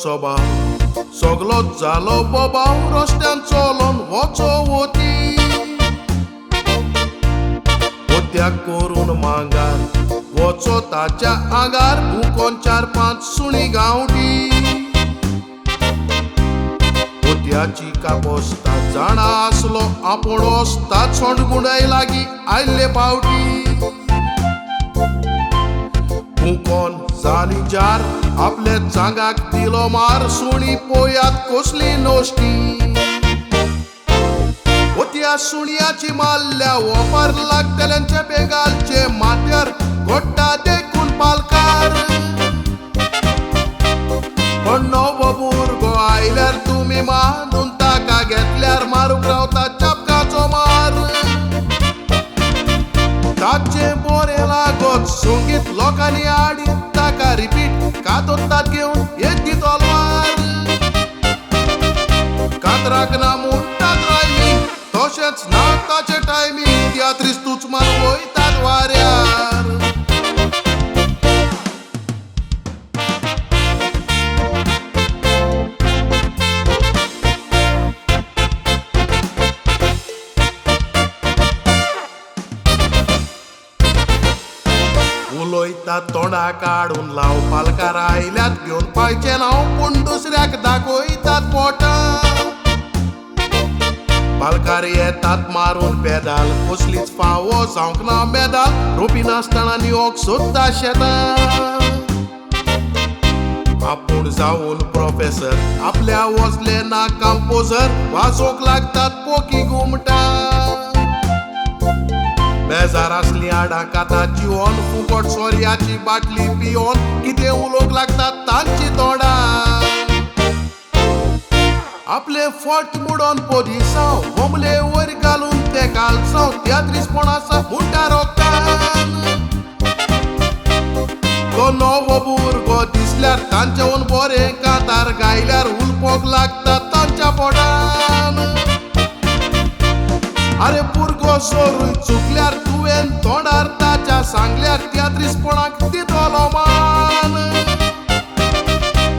स्वभाव सगलोच जालो बोबाव रस्त्यान चलोन वचो वती ओत्याक करून मांगार वचो ताच्या आंगार भुकोन 4-5 सुणी गांवठी ओत्याची कापोसता जाणा आसलो आपूण वसता छोंडगुंडाय लागी आयल्ले पावटी भुकोन जाली जार आपले चांगाक दिलो मार सुणी पोयात कसली नोश्टी ओत्या सुणयाची मारल्या वोपार लागतल्यांचे बेगालचे माथ्यार घोट्टा देखून पालकार पण नवो भुरगो आयल्यार तुमी मानून ताका घेतल्यार मारूक रावता चापकाचो मार ताचे बरें लागत संगीत लोकांनी आडीत ताका रिपीट कातोतात घेवन एक दी तलवार कातराक ना म्हणटात रायमींग तशेंच ना ताचे टायमींग तियात्रिस्तूच मारून वयतात वाऱ्यार उलोयता तोंडा काडून लाव पालकार आयल्यात घेवन पायचें नांव पूण दुसऱ्याक दाखयतात पोटां पालकार येतात मारून पेदाल कसलीच फावो जावंक ना मेदाल रोपी नासतना निवोक सोदता शेतां आपूण जावन प्रोफेसर आपल्या वचले ना कंपोजर वाजोवक लागतात पोकी घुमटां बेजार असली आडां काता जिवन फुकट सोर्याची बाटली पियोन कितें उलोवंक लागतात तांची तोंडां आपले फट मुडोन पोदिसांव होमले वयर घालून ते कालसांव तियात्रिसपणाचा मुंटा रोखतान तो नवो भुरगो दिसल्यार तांचेवन बरें कांतार गायल्यार उलपोक लागता तांच्या पोटान अरे भुरगो सोरूय चुकल्यार तुवें तोंडार ताच्या सांगल्यार तियात्रिसपणाक दितलो मान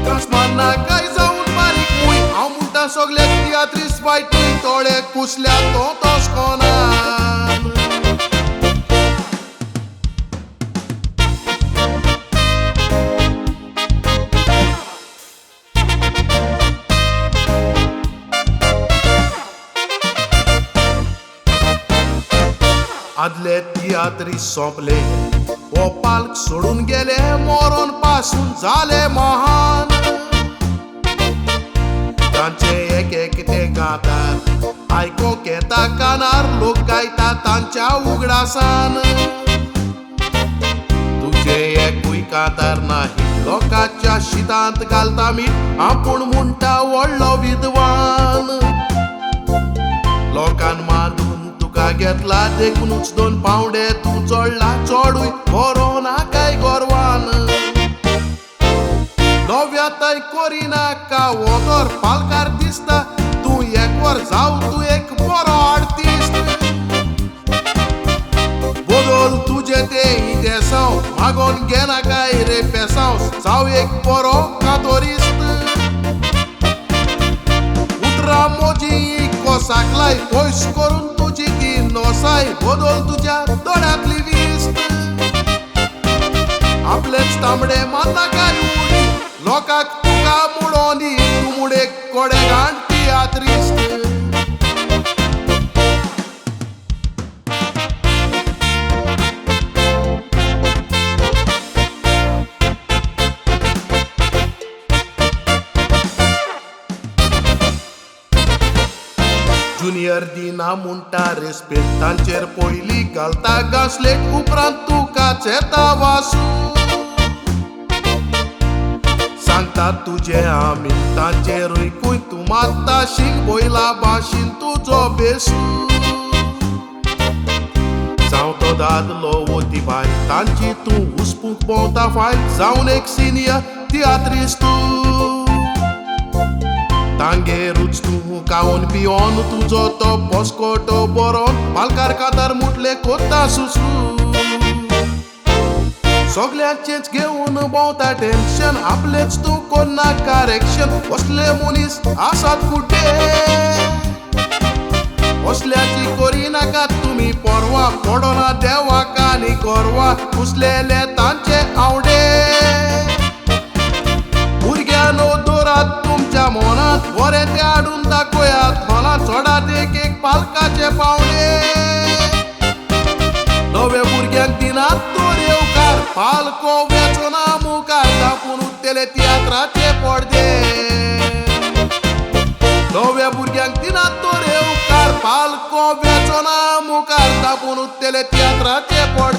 कास्मान नाकाय जावन बारीक मूय हांव म्हणटा सगळे तियात्रिस वायटूय तोडे कुसल्या तो तोसकोनान आदले तियात्री सोंपले हो पालक सोडून गेले मरोन पासून जाले महान तांचे एक एक ते गातात आयकोक येता कानार लोक गायता तांच्या उगडासान तुझे एकूय कांतार नाही लोकांच्या शितांत घालता मीठ आपूण म्हणटा व्हडलो विद्वान लोकांन मारून घेतला देखूनच 2 पावंडे तू चोडला चोडूय बरो ना काय गोरवान नव्याताय करिनाका वोदोर पालकार दिसता तू एक वर जाव तू एक बरो आर्टिस्ट बदल तुझे ते इतिहासांव मागोन घेना काय रे पेसांव जाव एक बरो कातोरिस्त उतरा मोजी कोसाकलाय पयस करून तुझी की नोसाय बदल तुझ्या दोळ्यांतली विस्त आपलेच तांबडे मानना काय उडी लोकांक तुका मुडोनी तू मुडेक कोडे घाण तियात्रिस्त जुनियर दिना म्हणटा रेस्पेक्ट तांचेर पयली घालता गासलेट उपरांत तुका चेता वासू सांगतात तुझे आमी तांचेरूय तू मारता शिंग बोयला भाशीन तुजो बेसू जावं तो दादलो वती बाय तांची तू हुसपूक भोंवता फायल जावन एक सिनियर तियात्रिस्ट तूं तांगेरूच तूं कावन पियोन तुजो तो बसकोटो बरोन पालकार कातार मुटले कोत्ता सुसू सगळ्यांचेच घेऊन भोवता टेन्शन, आपलेच तू कोणा करेक्शन. असले मनीस आसात कुठे, असल्याची करी नाका तुम्ही परवा. पडोना देवा कानी करवा, कुसलेले तांचे आवडे. भुरग्यानो दोरात तुमच्या मनात, बरे ते हाडून दाखोयात मला. चढात एक एक पालकाचे पावणे, नवे भुरग्यांक दिनात तोर येवकार. पालको वेचना मुखार, दापून उरतेले तियात्राचे पडदे. नव्या भुरग्यांक दिनात तोर येवकार, पालको वेचना मुखार, दापून उरतेले तियात्राचे पडदे.